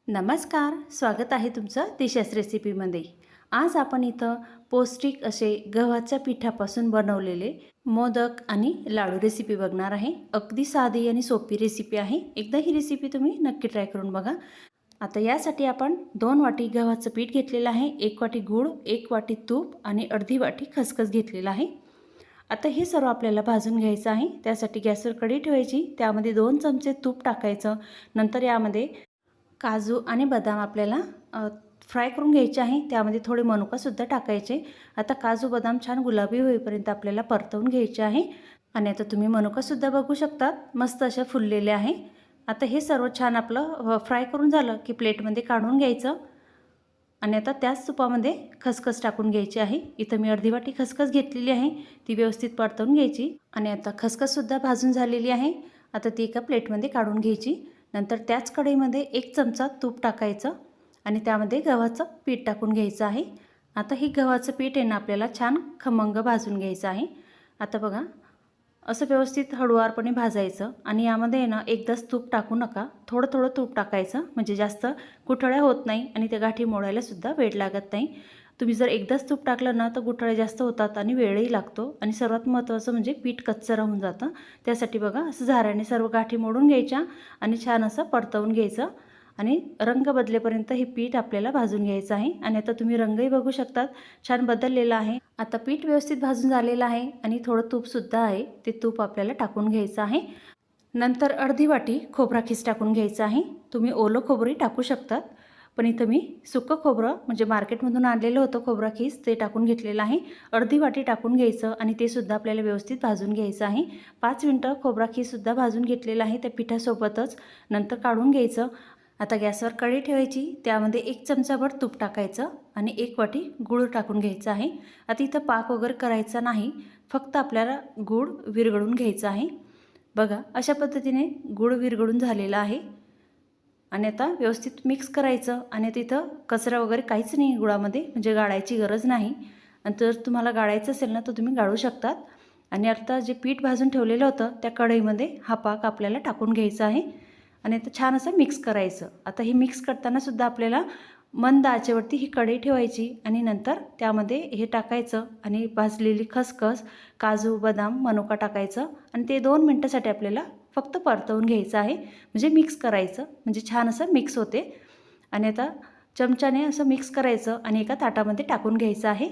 नमस्कार, स्वागत आहे तुमचं दिशाच रेसिपीमध्ये। आज आपण इथं पौष्टिक असे गव्हाच्या पिठापासून बनवलेले मोदक आणि लाडू रेसिपी बघणार आहे। अगदी साधी आणि सोपी रेसिपी आहे। एकदा ही रेसिपी तुम्ही नक्की ट्राय करून बघा। आता यासाठी आपण 2 वाटी गव्हाचं पीठ घेतलेलं आहे, 1 वाटी गूळ, 1 वाटी तूप आणि अर्धी वाटी खसखस घेतलेला आहे। आता हे सर्व आपल्याला भाजून घ्यायचं आहे। त्यासाठी गॅसवर कढई ठेवायची, त्यामध्ये 2 चमचे तूप टाकायचं। नंतर यामध्ये काजू आणि बदाम आपल्याला फ्राय करून घ्यायचे आहे। त्यामध्ये थोडे मनुकासुद्धा टाकायचे। आता काजू बदाम छान गुलाबी होईपर्यंत आपल्याला परतवून घ्यायचे आहे। आणि आता तुम्ही मनुकासुद्धा बघू शकता, मस्त अशा फुललेले आहे। आता हे सर्व छान आपलं फ्राय करून झालं की प्लेटमध्ये काढून घ्यायचं। आणि आता त्याच तुपामध्ये खसखस टाकून घ्यायची आहे। इथं मी अर्धी वाटी खसखस घेतलेली आहे, ती व्यवस्थित परतवून घ्यायची। आणि आता खसखससुद्धा भाजून झालेली आहे। आता ती एका प्लेटमध्ये काढून घ्यायची। नंतर त्याच कढईमध्ये 1 चमचा तूप टाकायचं आणि त्यामध्ये गव्हाचं पीठ टाकून घ्यायचं आहे। आता ही गव्हाचं पीठ आहे ना आपल्याला छान खमंग भाजून घ्यायचं आहे। आता बघा, असं व्यवस्थित हळूवारपणे भाजायचं आणि यामध्ये आहे ना एकदाच तूप टाकू नका, थोडं थोडं तूप टाकायचं, म्हणजे जास्त गुठळ्या होत नाही आणि त्या गाठी मोडायला सुद्धा वेळ लागत नाही। तुम्ही जर एकदाच तूप टाकलं ना तर गुठळे जास्त होतात आणि वेळही लागतो आणि सर्वात महत्त्वाचं म्हणजे पीठ कच्चं राहून जातं। त्यासाठी बघा, असं झाऱ्याने सर्व गाठी मोडून घ्यायच्या आणि छान असं परतवून घ्यायचं आणि रंग बदलेपर्यंत हे पीठ आपल्याला भाजून घ्यायचं आहे। आणि आता तुम्ही रंगही बघू शकतात, छान बदललेला आहे। आता पीठ व्यवस्थित भाजून झालेलं आहे आणि थोडं तूपसुद्धा आहे, ते तूप आपल्याला टाकून घ्यायचं आहे। नंतर अर्धी वाटी खोबरा खीस टाकून घ्यायचं आहे। तुम्ही ओलं खोबरंही टाकू शकतात, पण इथं मी सुकं खोबरं म्हणजे मार्केटमधून आणलेलं होतं खोबरा खीस, ते टाकून घेतलेलं आहे। अर्धी वाटी टाकून घ्यायचं आणि ते सुद्धा आपल्याला व्यवस्थित भाजून घ्यायचं आहे। 5 मिनटं खोबरा खीससुद्धा भाजून घेतलेलं आहे त्या पिठासोबतच। नंतर काढून घ्यायचं। आता गॅसवर कढई ठेवायची, त्यामध्ये 1 चमचाभर तूप टाकायचं आणि 1 वाटी गूळ टाकून घ्यायचं आहे। आता इथं पाक वगैरे करायचा नाही, फक्त आपल्याला गूळ विरघळून घ्यायचा आहे। बघा, अशा पद्धतीने गूळ विरघळून झालेला आहे। आणि आता व्यवस्थित मिक्स करायचं आणि तिथं कचरा वगैरे काहीच नाही गुळामध्ये, म्हणजे गाळायची गरज नाही। आणि जर तुम्हाला गाळायचं असेल ना तर तुम्ही गाळू शकतात। आणि आता जे पीठ भाजून ठेवलेलं होतं त्या कढईमध्ये हा पाक आपल्याला टाकून घ्यायचा आहे आणि आता छान असं मिक्स करायचं। आता हे मिक्स करताना सुद्धा आपल्याला मंद आचेवरती ही कढई ठेवायची आणि नंतर त्यामध्ये हे टाकायचं आणि भाजलेली खसखस, काजू, बदाम, मनुका टाकायचं आणि ते 2 मिनिटासाठी आपल्याला फक्त परतवून घ्यायचं आहे, म्हणजे मिक्स करायचं, म्हणजे छान असं मिक्स होते। आणि आता चमच्याने असं मिक्स करायचं आणि एका ताटामध्ये टाकून घ्यायचं आहे।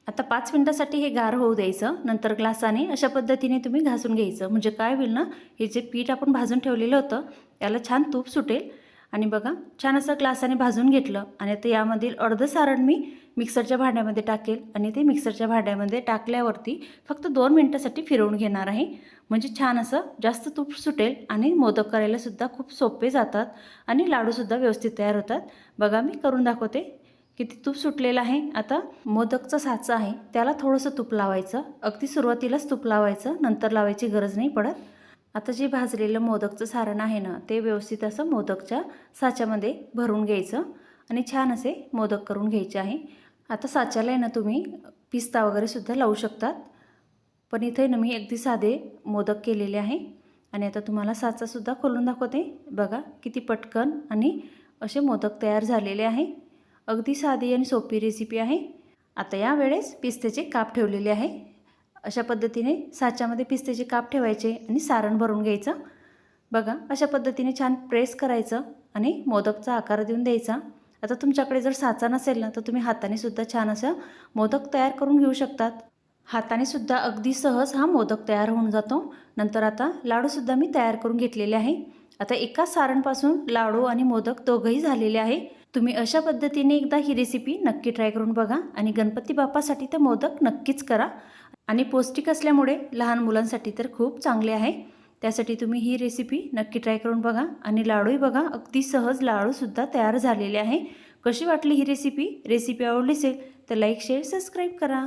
आता 5 मिनिटासाठी हे गार होऊ द्यायचं। नंतर ग्लासाने अशा पद्धतीने तुम्ही घासून घ्यायचं, म्हणजे काय होईल ना, हे जे पीठ आपण भाजून ठेवलेलं होतं त्याला छान तूप सुटेल। आणि बघा, छान असं ग्लासाने भाजून घेतलं आणि आता यामधील अर्धं सारण मी मिक्सरच्या भांड्यामध्ये टाकेल आणि ते मिक्सरच्या भांड्यामध्ये टाकल्यावरती फक्त 2 मिनिटासाठी फिरवून घेणार आहे, म्हणजे छान असं जास्त तूप सुटेल आणि मोदक करायला सुद्धा खूप सोपे जातात आणि लाडूसुद्धा व्यवस्थित तयार होतात। बघा, मी करून दाखवते, किती तूप सुटलेलं आहे। आता मोदकचा साचा आहे त्याला थोडंसं तूप लावायचं, अगदी सुरुवातीलाच तूप लावायचं, नंतर लावायची गरज नाही पडत। आता जे भाजलेलं मोदकचं सारण आहे ना, ते व्यवस्थित असं मोदकच्या साच्यामध्ये भरून घ्यायचं आणि छान असे मोदक करून घ्यायचे आहे। आता साच्याला आहे ना तुम्ही पिस्ता वगैरे सुद्धा लावू शकतात, पण इथे ना मी अगदी साधे मोदक केलेले आहे। आणि आता तुम्हाला साचासुद्धा खोलून दाखवते। बघा, किती पटकन आणि असे मोदक तयार झालेले आहे। अगदी साधी आणि सोपी रेसिपी आहे। आता यावेळेस पिस्त्याचे काप ठेवलेले आहे। अशा पद्धतीने साच्यामध्ये पिस्त्याचे काप ठेवायचे आणि सारण भरून घ्यायचं। बघा, अशा पद्धतीने छान प्रेस करायचं आणि मोदकचा आकार देऊन द्यायचा। आता तुमच्याकडे जर साचा नसेल ना तर तुम्ही हाताने सुद्धा छान असं मोदक तयार करून घेऊ शकतात। हाताने सुद्धा अगदी सहज हा मोदक तयार होऊन जातो। नंतर आता लाडूसुद्धा मी तयार करून घेतलेले आहे। आता एका सारणपासून लाडू आणि मोदक दोघंही झालेले आहे। तुम्ही अशा पद्धतीने एकदा ही रेसिपी नक्की ट्राय करून बघा आणि गणपती बाप्पासाठी तर मोदक नक्कीच करा। आणि पौष्टिक असल्यामुळे लहान मुलांसाठी तर खूप चांगले आहे। त्यासाठी तुम्ही ही रेसिपी नक्की ट्राय करून बघा आणि लाडूही बघा, अगदी सहज लाडूसुद्धा तयार झालेले आहे। कशी वाटली ही रेसिपी आवडली असेल तर लाईक, शेअर, सबस्क्राईब करा।